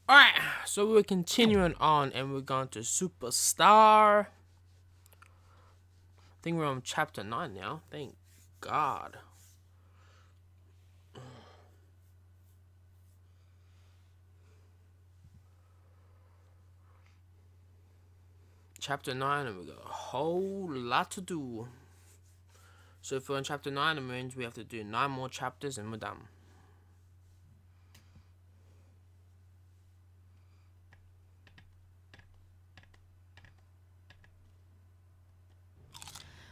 Alright, so we're continuing on and we're going to Superstar. I think we're on chapter 9 now. Thank God. Chapter 9 and we got a whole lot to do. So if we're on chapter 9, it means we have to do 9 more chapters and we're done.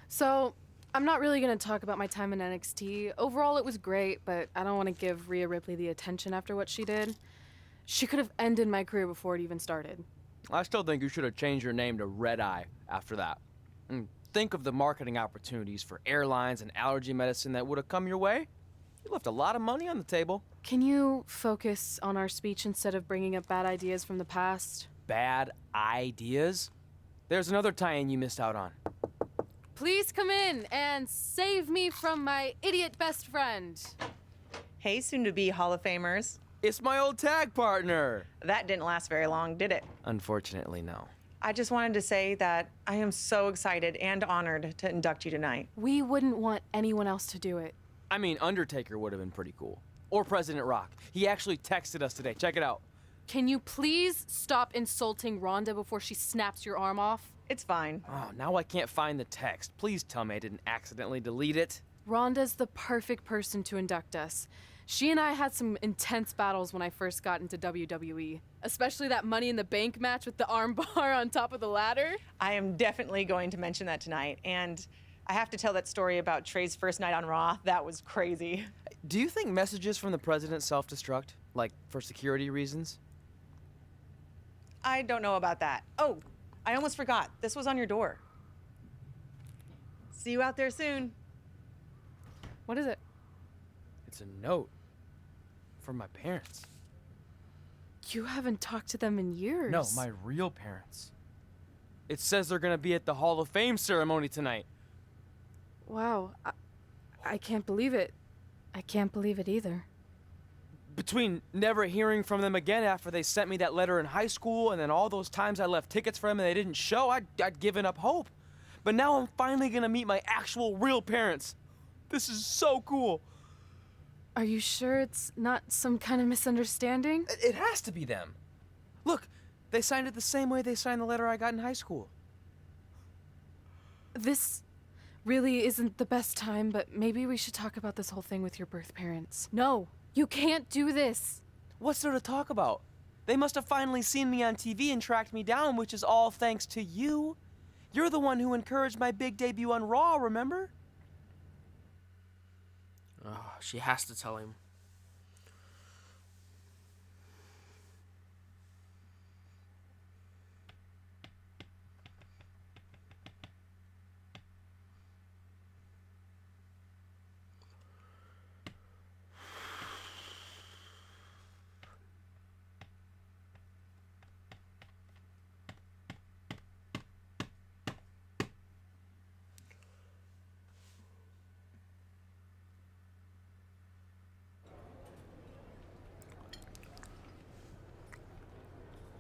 So, I'm not really going to talk about my time in NXT. Overall, it was great, but I don't want to give Rhea Ripley the attention after what she did. She could have ended my career before it even started. I still think you should have changed your name to Red Eye after that. And think of the marketing opportunities for airlines and allergy medicine that would have come your way. You left a lot of money on the table. Can you focus on our speech instead of bringing up bad ideas from the past? Bad ideas? There's another tie-in you missed out on. Please come in and save me from my idiot best friend. Hey, soon-to-be Hall of Famers. It's my old tag partner. That didn't last very long, did it? Unfortunately, no. I just wanted to say that I am so excited and honored to induct you tonight. We wouldn't want anyone else to do it. I mean, Undertaker would have been pretty cool. Or President Rock. He actually texted us today. Check it out. Can you please stop insulting Rhonda before she snaps your arm off? It's fine. Oh, now I can't find the text. Please tell me I didn't accidentally delete it. Rhonda's the perfect person to induct us. She and I had some intense battles when I first got into WWE, especially that Money in the Bank match with the arm bar on top of the ladder. I am definitely going to mention that tonight, and I have to tell that story about Trey's first night on Raw. That was crazy. Do you think messages from the president self-destruct? Like, for security reasons? I don't know about that. Oh, I almost forgot. This was on your door. See you out there soon. What is it? It's a note. From my parents. You haven't talked to them in years. No, my real parents. It says they're gonna be at the Hall of Fame ceremony tonight. Wow, I can't believe it. I can't believe it either. Between never hearing from them again after they sent me that letter in high school and then all those times I left tickets for them and they didn't show, I'd given up hope. But now I'm finally gonna meet my actual real parents. This is so cool. Are you sure it's not some kind of misunderstanding? It has to be them. Look, they signed it the same way they signed the letter I got in high school. This really isn't the best time, but maybe we should talk about this whole thing with your birth parents. No, you can't do this. What's there to talk about? They must have finally seen me on TV and tracked me down, which is all thanks to you. You're the one who encouraged my big debut on Raw, remember? Oh, she has to tell him.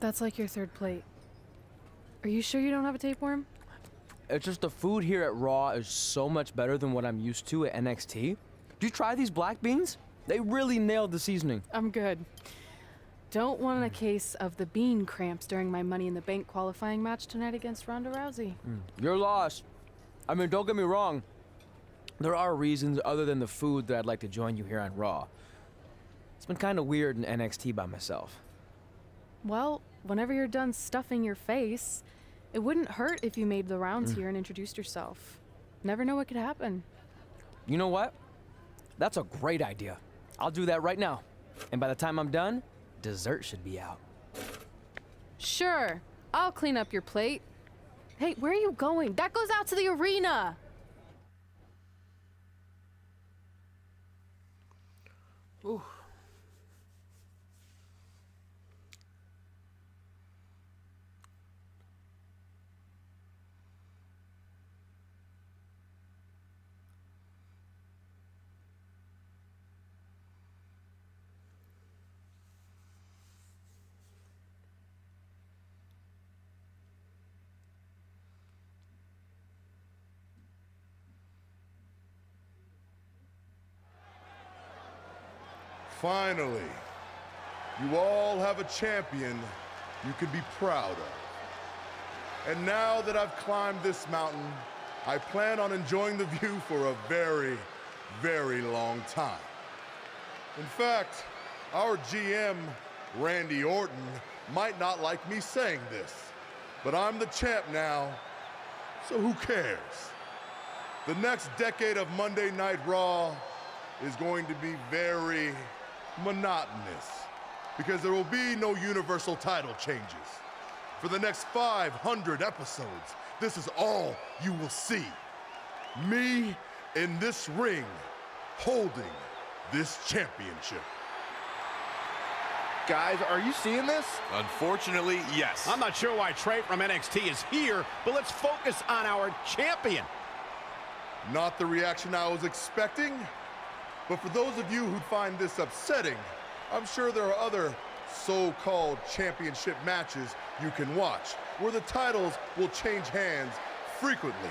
That's like your third plate. Are you sure you don't have a tapeworm? It's just the food here at Raw is so much better than what I'm used to at NXT. Did you try these black beans? They really nailed the seasoning. I'm good. Don't want a case of the bean cramps during my Money in the Bank qualifying match tonight against Ronda Rousey. You're lost. I mean, don't get me wrong. There are reasons other than the food that I'd like to join you here on Raw. It's been kind of weird in NXT by myself. Well, whenever you're done stuffing your face, it wouldn't hurt if you made the rounds here and introduced yourself. Never know what could happen. You know what? That's a great idea. I'll do that right now. And by the time I'm done, dessert should be out. Sure, I'll clean up your plate. Hey, where are you going? That goes out to the arena! Ooh. Finally, you all have a champion you can be proud of. And now that I've climbed this mountain, I plan on enjoying the view for a very, very long time. In fact, our GM, Randy Orton, might not like me saying this, but I'm the champ now, so who cares? The next decade of Monday Night Raw is going to be very monotonous because there will be no Universal title changes. For the next 500 episodes, this is all you will see. Me in this ring holding this championship. Guys, are you seeing this? Unfortunately, yes. I'm not sure why Trey from NXT is here, but let's focus on our champion. Not the reaction I was expecting, but for those of you who find this upsetting, I'm sure there are other so-called championship matches you can watch where the titles will change hands frequently,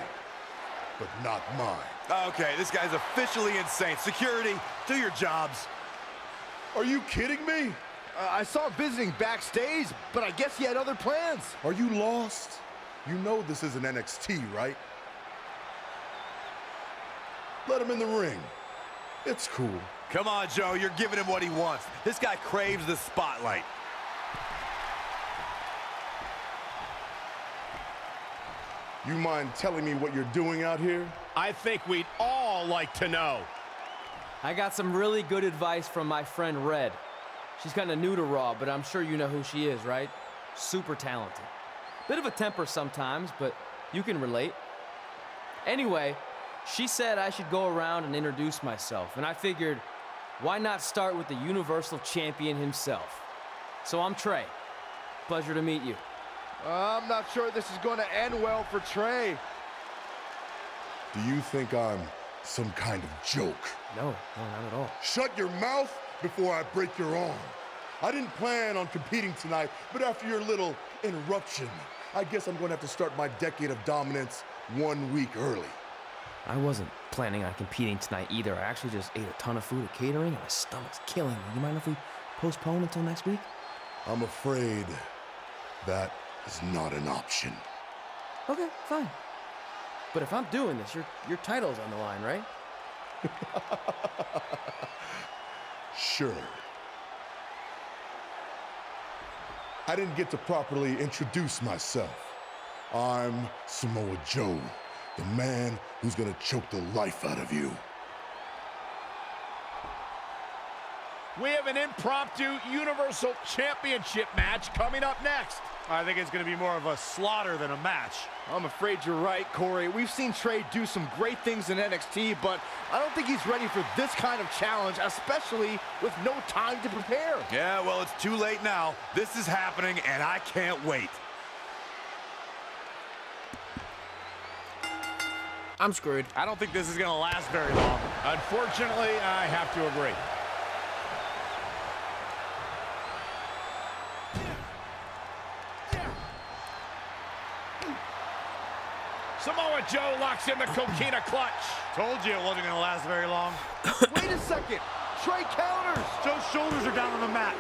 but not mine. Okay, this guy's officially insane. Security, do your jobs. Are you kidding me? I saw him visiting backstage, but I guess he had other plans. Are you lost? You know this isn't NXT, right? Let him in the ring. It's cool. Come on, Joe, you're giving him what he wants. This guy craves the spotlight. You mind telling me what you're doing out here? I think we'd all like to know. I got some really good advice from my friend Red. She's kind of new to Raw, but I'm sure you know who she is, right? Super talented. Bit of a temper sometimes, but you can relate. Anyway, she said I should go around and introduce myself, and I figured, why not start with the Universal Champion himself? So I'm Trey. Pleasure to meet you. I'm not sure this is going to end well for Trey. Do you think I'm some kind of joke? No, not at all. Shut your mouth before I break your arm. I didn't plan on competing tonight, but after your little interruption, I guess I'm going to have to start my decade of dominance 1 week early. I wasn't planning on competing tonight either. I actually just ate a ton of food at catering, and my stomach's killing me. You mind if we postpone until next week? I'm afraid that is not an option. Okay, fine. But if I'm doing this, your title's on the line, right? Sure. I didn't get to properly introduce myself. I'm Samoa Joe, the man who's gonna choke the life out of you. We have an impromptu Universal Championship match coming up next. I think it's going to be more of a slaughter than a match. I'm afraid you're right, Corey. We've seen Trey do some great things in NXT, but I don't think he's ready for this kind of challenge, especially with no time to prepare. Yeah, well, it's too late now. This is happening, and I can't wait. I'm screwed. I don't think this is going to last very long. Unfortunately, I have to agree. Samoa Joe locks in the coquina clutch. Told you it wasn't going to last very long. Wait a second. Trey counters. Joe's shoulders are down on the mat.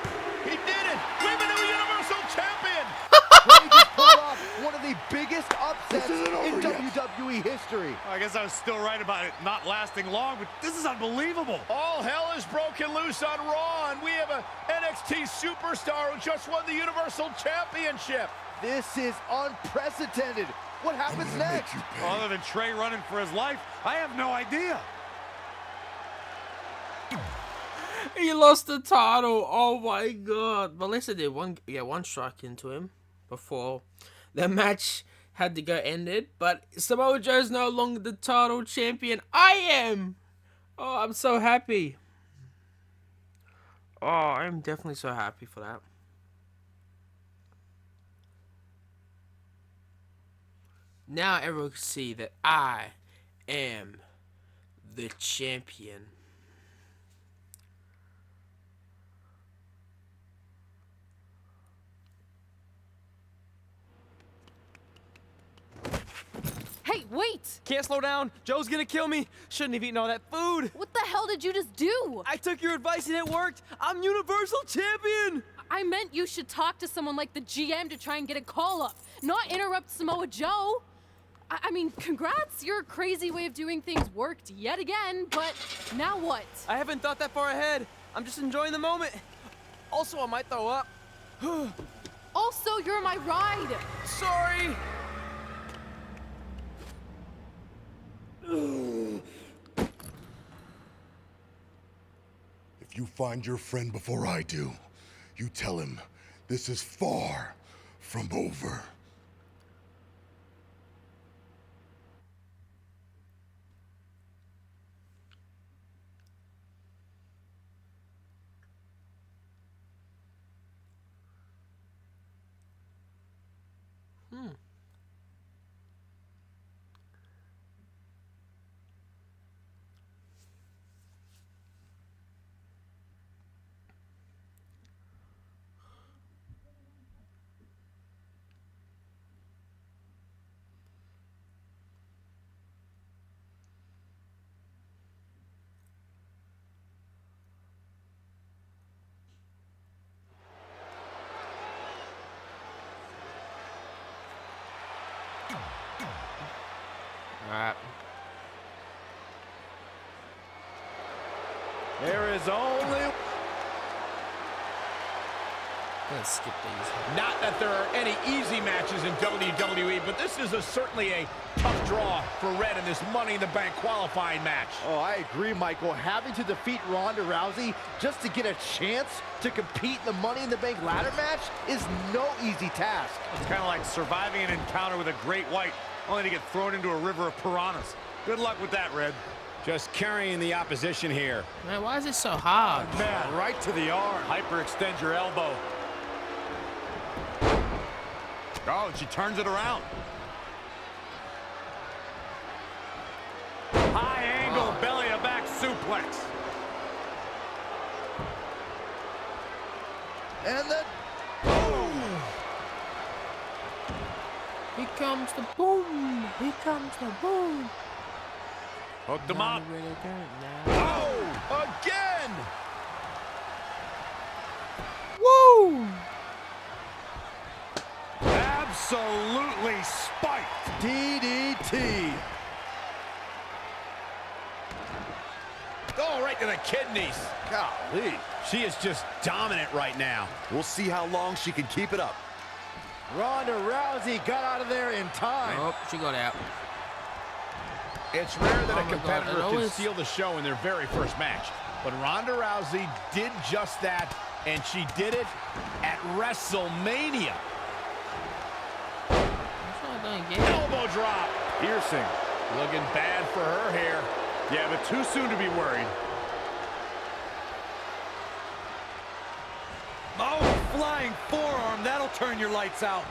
He did it. We have a new Universal Champion. Trey just pulled off one of the biggest upsets This isn't in over yet. WWE history. I guess I was still right about it not lasting long, but this is unbelievable. All hell is broken loose on Raw, and we have a NXT superstar who just won the Universal Championship. This is unprecedented. What happens next? Other than Trey running for his life, I have no idea. He lost the title. Oh my god. Melissa did one strike into him before the match had to go ended. But Samoa Joe's no longer the title champion. I am. Oh, I'm so happy. Oh, I'm definitely so happy for that. Now everyone can see that I am the champion. Hey, wait! Can't slow down. Joe's gonna kill me. Shouldn't have eaten all that food. What the hell did you just do? I took your advice and it worked. I'm Universal Champion. I meant you should talk to someone like the GM to try and get a call up, not interrupt Samoa Joe. I mean, congrats. Your crazy way of doing things worked yet again, but now what? I haven't thought that far ahead. I'm just enjoying the moment. Also, I might throw up. Also, you're my ride. Sorry. If you find your friend before I do, you tell him this is far from over. Alright. There is only... Let's skip these. Not that there are any easy matches in WWE, but this is certainly a tough draw for Red in this Money in the Bank qualifying match. Oh, I agree, Michael. Having to defeat Ronda Rousey just to get a chance to compete in the Money in the Bank ladder match is no easy task. It's kind of like surviving an encounter with a great white, only to get thrown into a river of piranhas. Good luck with that, Red. Just carrying the opposition here. Man, why is it so hard? Man, right to the arm. Hyperextend your elbow. Oh, and she turns it around. High angle belly to back suplex. And the... Here comes the boom. Here comes the boom. Hooked him up. Oh, again! Woo! Absolutely spiked. DDT. Oh, right to the kidneys. Golly. She is just dominant right now. We'll see how long she can keep it up. Ronda Rousey got out of there in time. Oh, she got out. It's rare that Oh a my God, competitor that can always- steal the show in their very first match. But Ronda Rousey did just that, and she did it at WrestleMania. That's what I don't get. Elbow drop. Piercing. Looking bad for her here. Yeah, but too soon to be worried. Oh, flying forearm. That'll turn your lights out.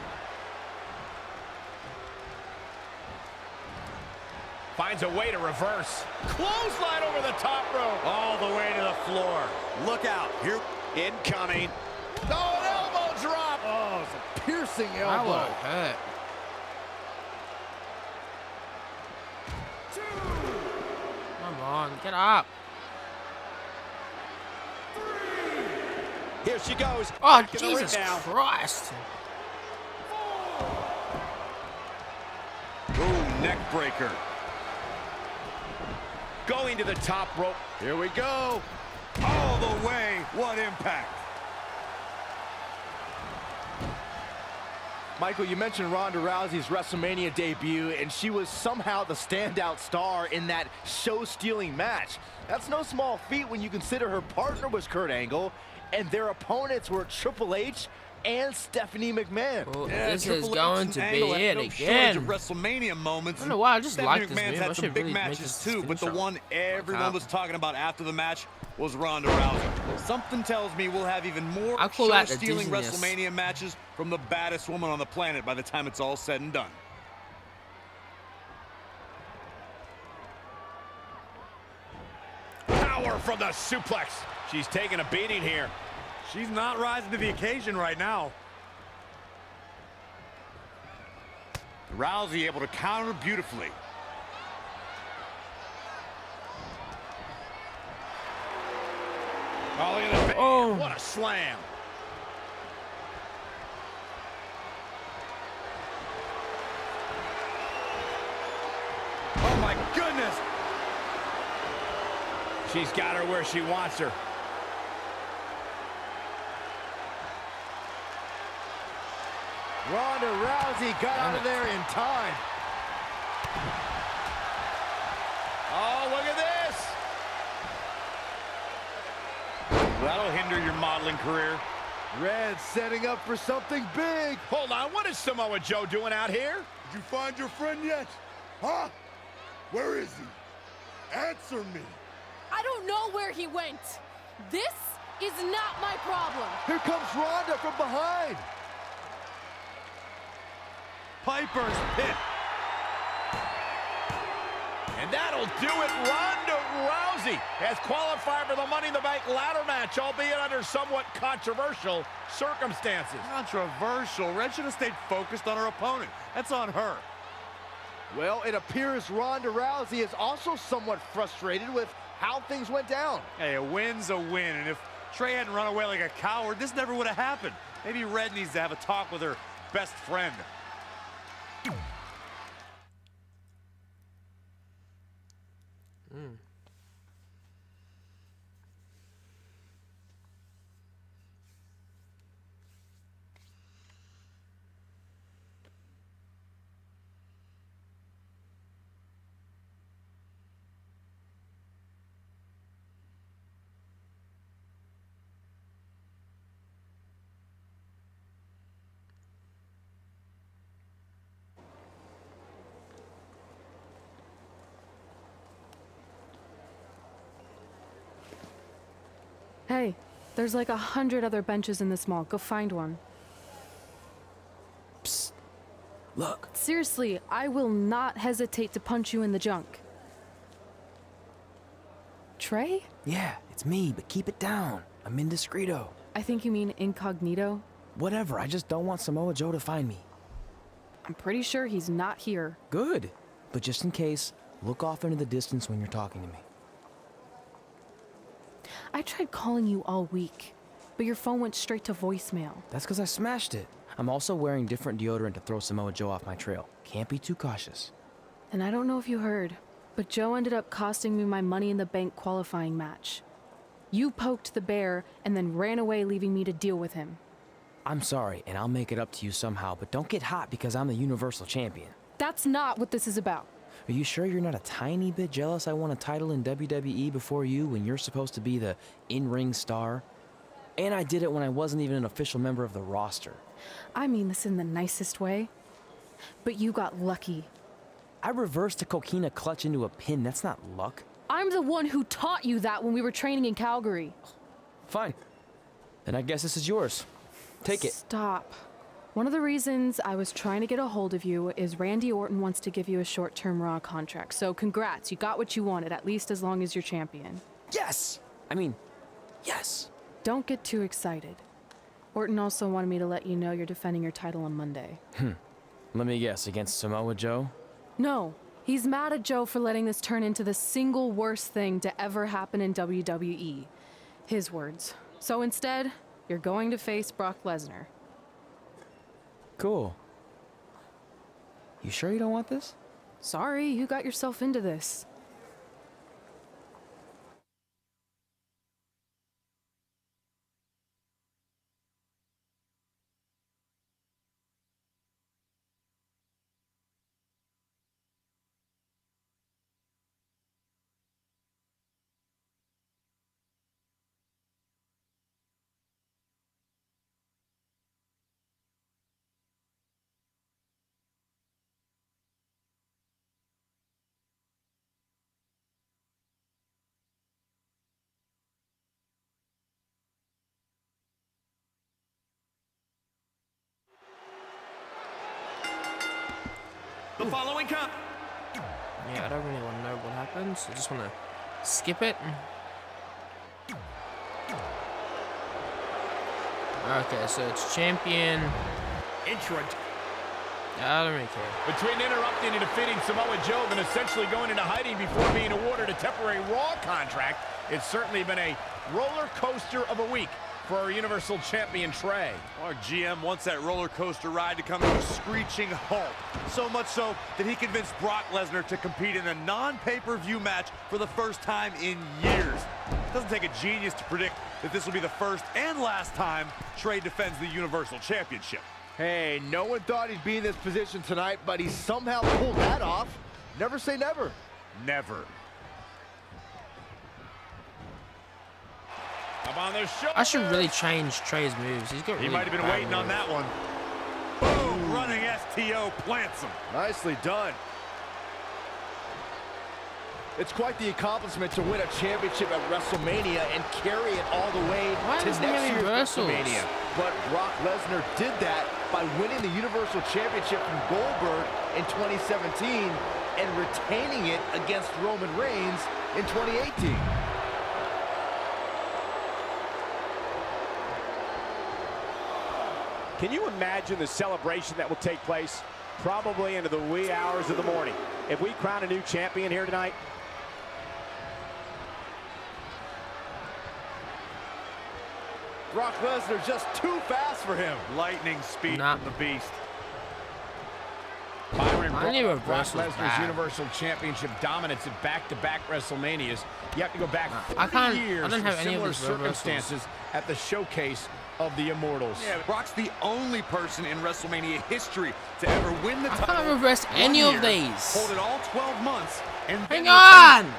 Finds a way to reverse. Clothesline over the top rope. All the way to the floor. Look out. Here. Incoming. Oh, an elbow drop. Oh, it's a piercing That elbow. would hurt. Come on, get up. Here she goes. Oh, Back in the ring Jesus now. Christ. Ooh, neck breaker. Going to the top rope. Here we go. All the way. What impact. Michael, you mentioned Ronda Rousey's WrestleMania debut, and she was somehow the standout star in that show-stealing match. That's no small feat when you consider her partner was Kurt Angle, and their opponents were Triple H and Stephanie McMahon. Well, Yeah, this Triple is H going and to be Angle had it no shortage again. of WrestleMania moments. I don't know why, I just Stephanie like this McMahon's move. had I some should big really make matches this too, but the finish one up. everyone was talking about after the match was Ronda Rousey. Something tells me we'll have even more I call that the show-stealing dizziness. WrestleMania matches from the baddest woman on the planet by the time it's all said and done. Power from the suplex. She's taking a beating here. She's not rising to the occasion right now. Rousey able to counter beautifully. Oh, look at that. Oh. What a slam. Oh, my goodness. She's got her where she wants her. Ronda Rousey got out of there in time. Oh, look at this. That'll hinder your modeling career. Red setting up for something big. Hold on, what is Samoa Joe doing out here? Did you find your friend yet? Huh? Where is he? Answer me. I don't know where he went. This is not my problem. Here comes Ronda from behind. Piper's pit. And that'll do it. Ronda Rousey has qualified for the Money in the Bank ladder match, albeit under somewhat controversial circumstances. Controversial? Red should have stayed focused on her opponent. That's on her. Well, it appears Ronda Rousey is also somewhat frustrated with how things went down. Hey, a win's a win, and if Trey hadn't run away like a coward, this never would have happened. Maybe Red needs to have a talk with her best friend. Hey, there's like 100 other benches in this mall. Go find one. Psst. Look. Seriously, I will not hesitate to punch you in the junk. Trey? Yeah, it's me, but keep it down. I'm indiscreto. I think you mean incognito. Whatever, I just don't want Samoa Joe to find me. I'm pretty sure he's not here. Good. But just in case, look off into the distance when you're talking to me. I tried calling you all week, but your phone went straight to voicemail. That's because I smashed it. I'm also wearing different deodorant to throw Samoa Joe off my trail. Can't be too cautious. And I don't know if you heard, but Joe ended up costing me my Money in the Bank qualifying match. You poked the bear and then ran away, leaving me to deal with him. I'm sorry, and I'll make it up to you somehow, but don't get hot because I'm the Universal Champion. That's not what this is about. Are you sure you're not a tiny bit jealous I won a title in WWE before you when you're supposed to be the in-ring star? And I did it when I wasn't even an official member of the roster. I mean this in the nicest way. But you got lucky. I reversed a coquina clutch into a pin. That's not luck. I'm the one who taught you that when we were training in Calgary. Fine. Then I guess this is yours. Take it. Stop. One of the reasons I was trying to get a hold of you is Randy Orton wants to give you a short-term Raw contract. So congrats, you got what you wanted, at least as long as you're champion. Yes! I mean, yes. Don't get too excited. Orton also wanted me to let you know you're defending your title on Monday. Let me guess, against Samoa Joe? No, he's mad at Joe for letting this turn into the single worst thing to ever happen in WWE. His words. So instead, you're going to face Brock Lesnar. Cool. You sure you don't want this? Sorry, you got yourself into this. The following Yeah, I don't really want to know what happens. I just want to skip it. Okay, so it's champion. entrant I don't really care. Between interrupting and defeating Samoa Joe and essentially going into hiding before being awarded a temporary Raw contract, it's certainly been a roller coaster of a week for our Universal Champion Trey. Our GM wants that roller coaster ride to come to a screeching halt. So much so that he convinced Brock Lesnar to compete in a non-pay-per-view match for the first time in years. It doesn't take a genius to predict that this will be the first and last time Trey defends the Universal Championship. Hey, no one thought he'd be in this position tonight, but he somehow pulled that off. Never say never. Never. Up on their shoulder. I should really change Trey's moves. He's got He really might have been bad waiting on moves. that one. Boom! Running STO plants him. Nicely done. It's quite the accomplishment to win a championship at WrestleMania and carry it all the way Why to does he next have year's reversals? WrestleMania. But Brock Lesnar did that by winning the Universal Championship from Goldberg in 2017 and retaining it against Roman Reigns in 2018. Can you imagine the celebration that will take place probably into the wee hours of the morning if we crown a new champion here tonight? Brock Lesnar just too fast for him. Lightning speed Nah. from the beast. Byron I need Brock reversals Lesnar's back. Universal Championship dominance at back-to-back WrestleManias. You have to go back 30 I can't- I years don't have for any of similar these reversals. circumstances at the showcase of the Immortals. Yeah, Brock's the only person in WrestleMania history to ever win the I title. can't reverse any one of year, these. Hold it all 12 months, and Hang then on!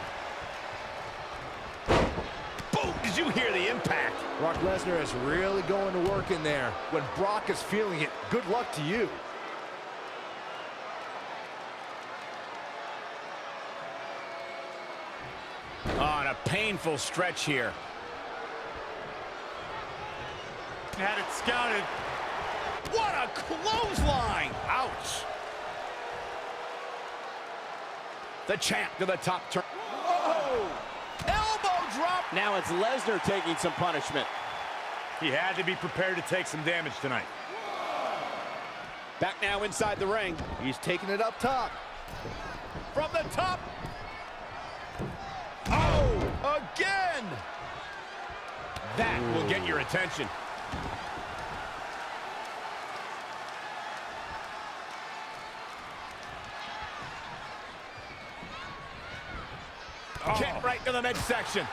Boom! Did you hear the impact? Brock Lesnar is really going to work in there. When Brock is feeling it, good luck to you. On a painful stretch here. had it scouted. What a clothesline! Ouch! The champ to the top turn. Whoa! Elbow drop! Now it's Lesnar taking some punishment. He had to be prepared to take some damage tonight. Back now inside the ring. He's taking it up top. From the top. Oh, again! That will get your attention. Kick right to the midsection.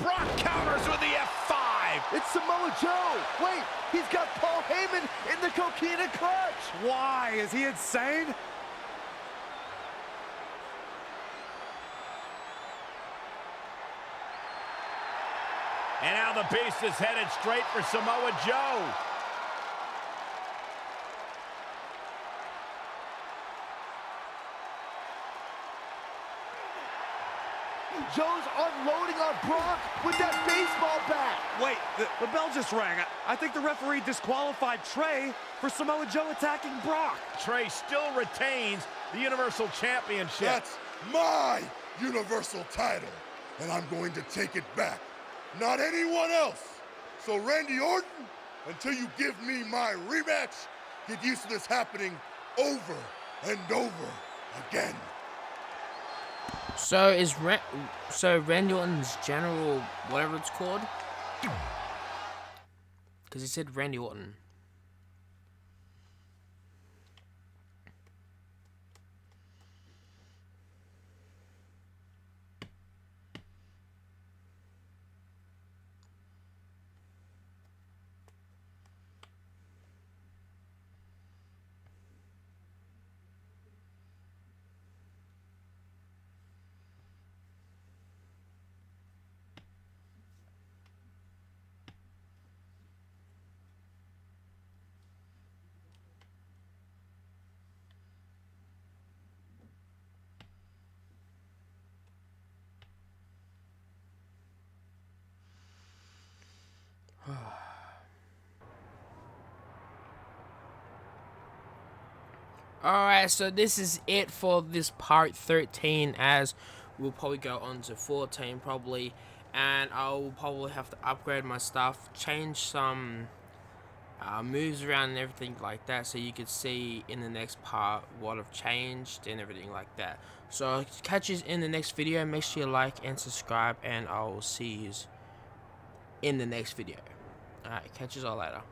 Brock counters with the F5. It's Samoa Joe. Wait, he's got Paul Heyman in the coquina clutch. Why? Is he insane? And now the Beast is headed straight for Samoa Joe. Joe's unloading on Brock with that baseball bat. Wait, the bell just rang. I think the referee disqualified Trey for Samoa Joe attacking Brock. Trey still retains the Universal Championship. That's my Universal title, and I'm going to take it back. Not anyone else. So Randy Orton, until you give me my rematch, get used to this happening over and over again. So is Randy Orton's general, whatever it's called? Because he said Randy Orton. Alright, so this is it for this part 13, as we'll probably go on to 14 probably. and I'll probably have to upgrade my stuff, change some moves around and everything like that, so you could see in the next part what I've changed and everything like that. So I'll catch you in the next video. Make sure you like and subscribe, and I'll see you in the next video. Alright, catch you all later.